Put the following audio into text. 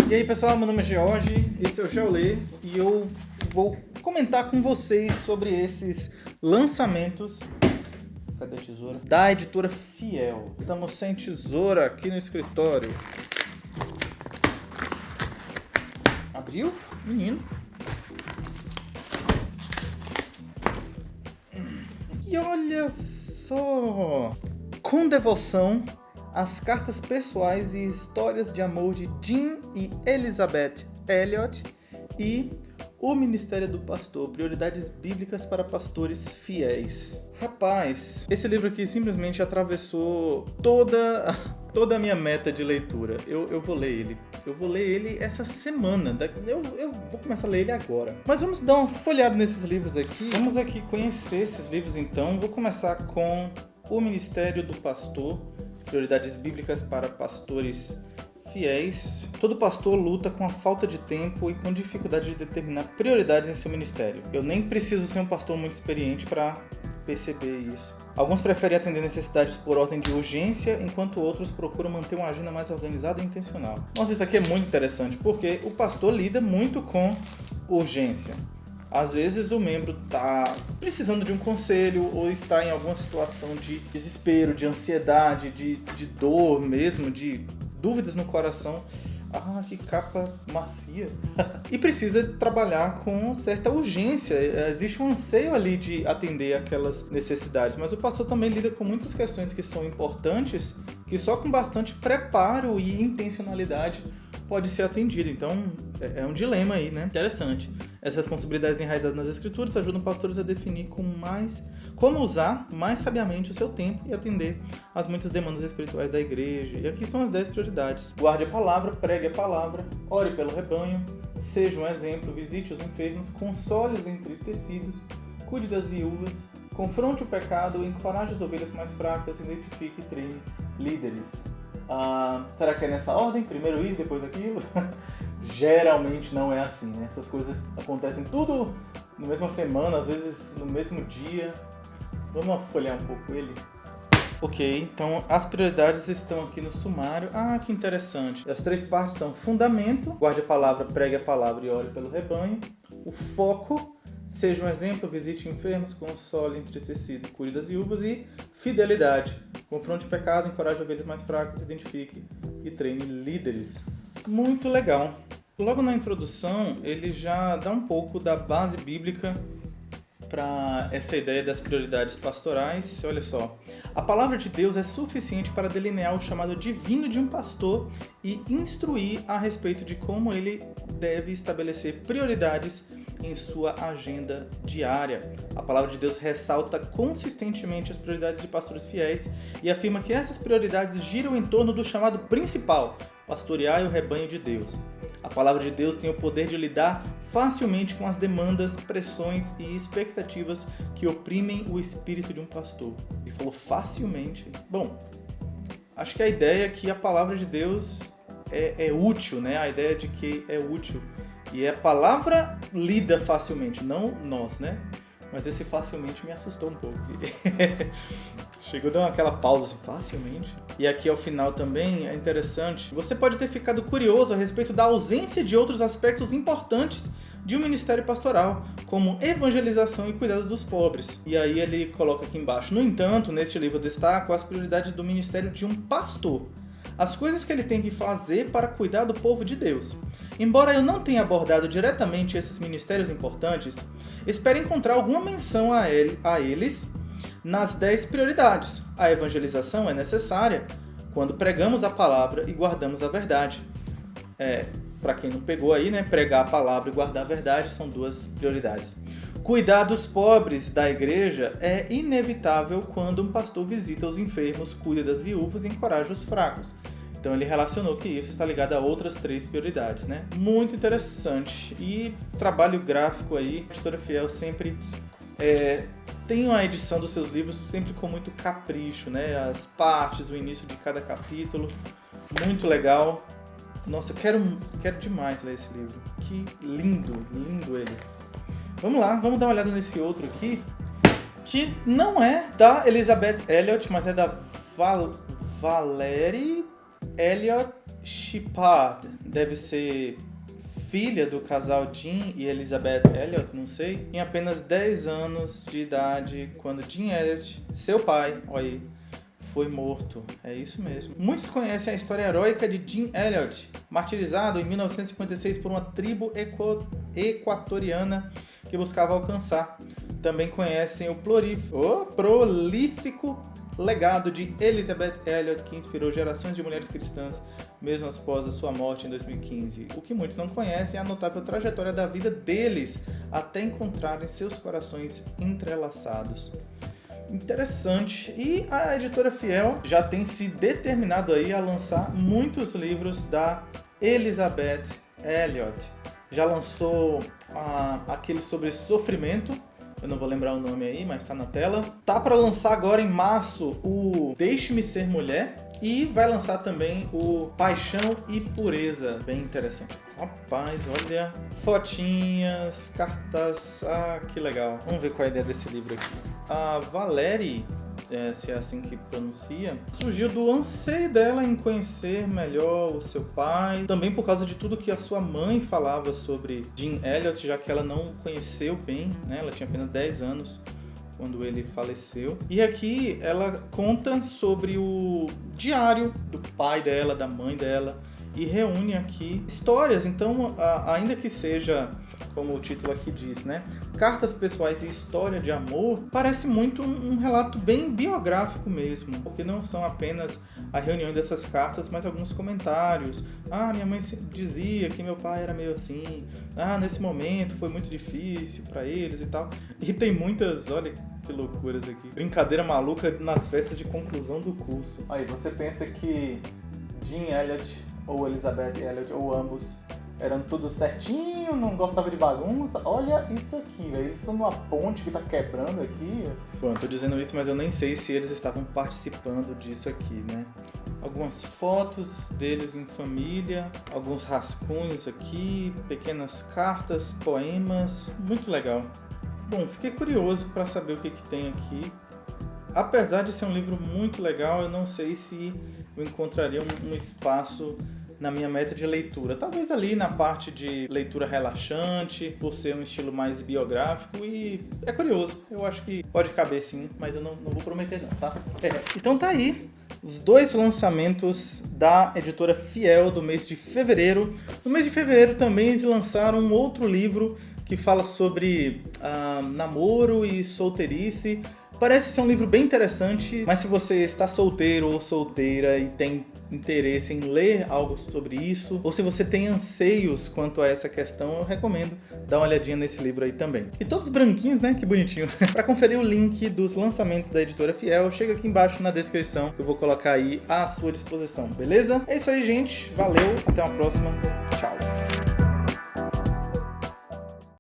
E aí pessoal, meu nome é George, esse é o Geolê e eu vou comentar com vocês sobre esses lançamentos. Cadê a tesoura? Da editora Fiel. Estamos sem tesoura aqui no escritório. Abriu? Menino. E olha só! Com devoção, as cartas pessoais e histórias de amor de Jim e Elizabeth Elliot e o Ministério do Pastor, prioridades bíblicas para pastores fiéis. Rapaz, esse livro aqui simplesmente atravessou toda a minha meta de leitura. Eu vou ler ele. Eu vou ler ele essa semana. Eu vou começar a ler ele agora. Mas vamos dar uma folhada nesses livros aqui. Vamos aqui conhecer esses livros então. Vou começar com o Ministério do Pastor, prioridades bíblicas para pastores fiéis. Todo pastor luta com a falta de tempo e com dificuldade de determinar prioridades em seu ministério. Eu nem preciso ser um pastor muito experiente para perceber isso. Alguns preferem atender necessidades por ordem de urgência, enquanto outros procuram manter uma agenda mais organizada e intencional. Nossa, isso aqui é muito interessante, porque o pastor lida muito com urgência. Às vezes o membro está precisando de um conselho ou está em alguma situação de desespero, de ansiedade, de dor mesmo, de dúvidas no coração. Ah, que capa macia! E precisa trabalhar com certa urgência. Existe um anseio ali de atender aquelas necessidades. Mas o pastor também lida com muitas questões que são importantes, que só com bastante preparo e intencionalidade pode ser atendido. Então, é um dilema aí, né? Interessante. Essas responsabilidades enraizadas nas escrituras ajudam pastores a definir como usar mais sabiamente o seu tempo e atender às muitas demandas espirituais da igreja. E aqui são as 10 prioridades. Guarde a palavra, pregue a palavra, ore pelo rebanho, seja um exemplo, visite os enfermos, console os entristecidos, cuide das viúvas, confronte o pecado, encoraje as ovelhas mais fracas, identifique e treine líderes. Será que é nessa ordem? Primeiro isso, depois aquilo? Geralmente não é assim, né? Essas coisas acontecem tudo na mesma semana, às vezes no mesmo dia. Vamos folhear um pouco ele? Ok, então as prioridades estão aqui no sumário. Ah, que interessante. As 3 partes são fundamento, guarde a palavra, pregue a palavra e ore pelo rebanho. O foco, seja um exemplo, visite enfermos, console entristecidos, cuide das viúvas. E fidelidade, confronte o pecado, encoraje ovelhas mais fracas, identifique e treine líderes. Muito legal. Logo na introdução, ele já dá um pouco da base bíblica para essa ideia das prioridades pastorais. Olha só, a palavra de Deus é suficiente para delinear o chamado divino de um pastor e instruir a respeito de como ele deve estabelecer prioridades em sua agenda diária. A palavra de Deus ressalta consistentemente as prioridades de pastores fiéis e afirma que essas prioridades giram em torno do chamado principal: pastorear o rebanho de Deus. A palavra de Deus tem o poder de lidar facilmente com as demandas, pressões e expectativas que oprimem o espírito de um pastor. Ele falou facilmente. Bom, acho que a ideia é que a palavra de Deus é útil, né? A ideia de que é útil. E a palavra lida facilmente, não nós, né? Mas esse facilmente me assustou um pouco. Chegou a dar aquela pausa assim, facilmente. E aqui ao final também é interessante. Você pode ter ficado curioso a respeito da ausência de outros aspectos importantes de um ministério pastoral, como evangelização e cuidado dos pobres. E aí ele coloca aqui embaixo: no entanto, neste livro eu destaco as prioridades do ministério de um pastor. As coisas que ele tem que fazer para cuidar do povo de Deus. Embora eu não tenha abordado diretamente esses ministérios importantes, espero encontrar alguma menção a eles nas 10 prioridades. A evangelização é necessária quando pregamos a palavra e guardamos a verdade. Para quem não pegou aí, né? Pregar a palavra e guardar a verdade são 2 prioridades. Cuidar dos pobres da igreja é inevitável quando um pastor visita os enfermos, cuida das viúvas e encoraja os fracos. Então ele relacionou que isso está ligado a outras 3 prioridades, né? Muito interessante. E trabalho gráfico aí, a editora Fiel sempre tem uma edição dos seus livros sempre com muito capricho, né? As partes, o início de cada capítulo, muito legal. Nossa, eu quero demais ler esse livro. Que lindo, lindo ele. Vamos lá, vamos dar uma olhada nesse outro aqui, que não é da Elizabeth Elliot, mas é da Valerie Elliot Shepard deve ser filha do casal Jean e Elizabeth Elliot, não sei, em apenas 10 anos de idade, quando Jean Elliot, seu pai, olha aí, foi morto. É isso mesmo. Muitos conhecem a história heróica de Jean Elliot, martirizado em 1956 por uma tribo equatoriana que buscava alcançar. Também conhecem o prolífico legado de Elizabeth Elliot, que inspirou gerações de mulheres cristãs, mesmo após a sua morte em 2015. O que muitos não conhecem é a notável trajetória da vida deles, até encontrarem seus corações entrelaçados. Interessante. E a editora Fiel já tem se determinado aí a lançar muitos livros da Elizabeth Elliot. Já lançou aquele sobre sofrimento, eu não vou lembrar o nome aí, mas tá na tela. Tá para lançar agora em março o Deixe-me Ser Mulher e vai lançar também o Paixão e Pureza, bem interessante. Rapaz, olha, fotinhas, cartas, que legal. Vamos ver qual é a ideia desse livro aqui. A Valerie, se é assim que pronuncia, surgiu do anseio dela em conhecer melhor o seu pai, também por causa de tudo que a sua mãe falava sobre Jean Elliot, já que ela não conheceu bem, né? Ela tinha apenas 10 anos quando ele faleceu. E aqui ela conta sobre o diário do pai dela, da mãe dela, e reúne aqui histórias. Então, ainda que seja, como o título aqui diz, né, cartas pessoais e história de amor, parece muito um relato bem biográfico mesmo, porque não são apenas a reunião dessas cartas, mas alguns comentários. Minha mãe dizia que meu pai era meio assim, nesse momento foi muito difícil para eles e tal. E tem muitas, olha que loucuras aqui, brincadeira maluca nas festas de conclusão do curso. Aí você pensa que Jean Elliot ou Elizabeth Elliot, ou ambos, eram tudo certinho, não gostava de bagunça. Olha isso aqui, velho. Eles estão numa ponte que tá quebrando aqui. Bom, eu tô dizendo isso, mas eu nem sei se eles estavam participando disso aqui, né? Algumas fotos deles em família, alguns rascunhos aqui, pequenas cartas, poemas. Muito legal. Bom, fiquei curioso para saber o que tem aqui. Apesar de ser um livro muito legal, eu não sei se eu encontraria um espaço na minha meta de leitura. Talvez ali na parte de leitura relaxante, por ser um estilo mais biográfico, e é curioso. Eu acho que pode caber sim, mas eu não vou prometer não, tá? Então tá aí os 2 lançamentos da editora Fiel do mês de fevereiro. No mês de fevereiro também eles lançaram um outro livro que fala sobre namoro e solteirice. Parece ser um livro bem interessante, mas se você está solteiro ou solteira e tem interesse em ler algo sobre isso, ou se você tem anseios quanto a essa questão, eu recomendo dar uma olhadinha nesse livro aí também. E todos branquinhos, né? Que bonitinho. Para conferir o link dos lançamentos da editora Fiel, chega aqui embaixo na descrição que eu vou colocar aí à sua disposição, beleza? É isso aí, gente. Valeu, até uma próxima. Tchau.